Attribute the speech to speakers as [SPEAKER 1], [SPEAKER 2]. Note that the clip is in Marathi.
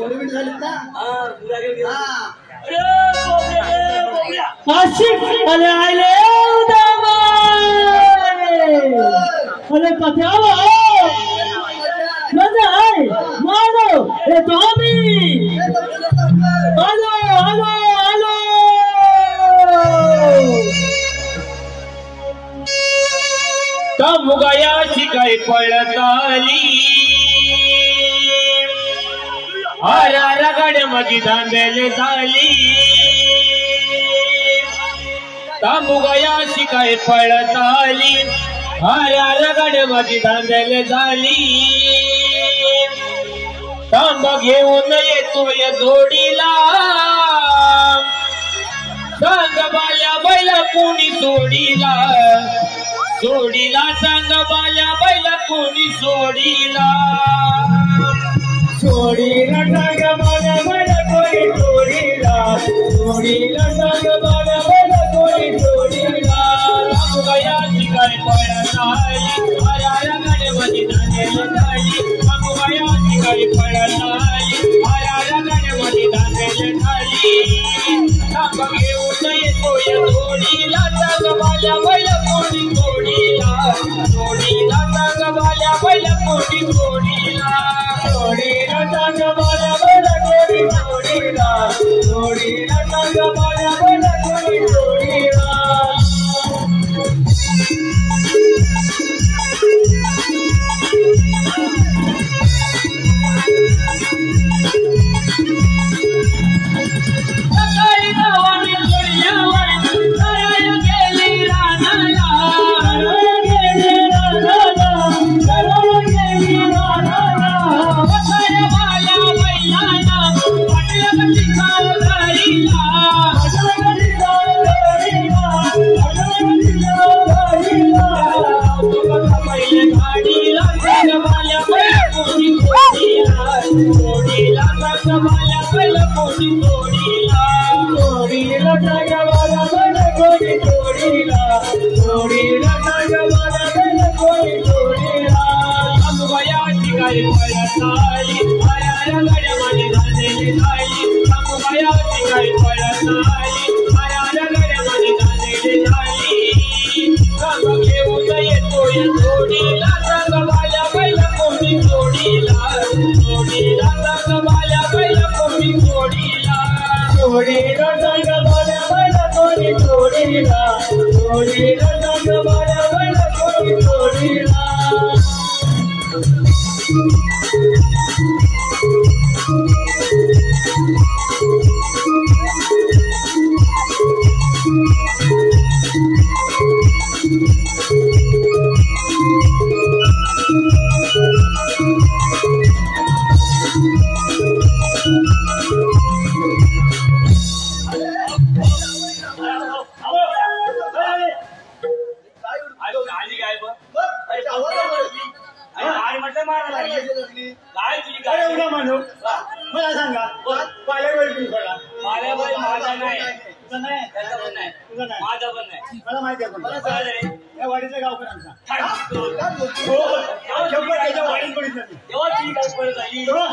[SPEAKER 1] मिनिट झाली ना
[SPEAKER 2] आशिक अरे आले अरे पत्यावा मजा आहे मारो ए तो अभी आलो आलो आलो
[SPEAKER 3] तम गयाची काय पळताली हरा रगड मधी धांदले झाली तम गयाची काय पळताली हरा रगड मधी धांदले झाली तंब घेऊन येतोय जोडीला संग बाल्या बैला कोणी सोडीला सोडीला संग बाल्या बैला कोणी सोडीला
[SPEAKER 2] सोडीला संग बाल्या बैला कोणी सोडीला सोडीला संग बाल्या बैला कोणी सोडीला
[SPEAKER 3] तम गयाची काय पळताली हरा रगड मधी धांदले झाली तम गयाची काय पळताली हरा रगड मधी धांदले झाली तंब घेऊन येतोय जोडीला संग बाल्या बैला कोणी सोडीला सोडीला संग बाल्या बैला कोणी सोडीला
[SPEAKER 2] सोडीला संग बाल्या बैला कोणी सोडीला सोडीला संग बाल्या बैला कोणी सोडीला
[SPEAKER 1] मला सांगा
[SPEAKER 3] माझा पण नाही
[SPEAKER 1] मला माहिती आहे या वाडीच्या गावकऱ्यांचा
[SPEAKER 3] वाडीत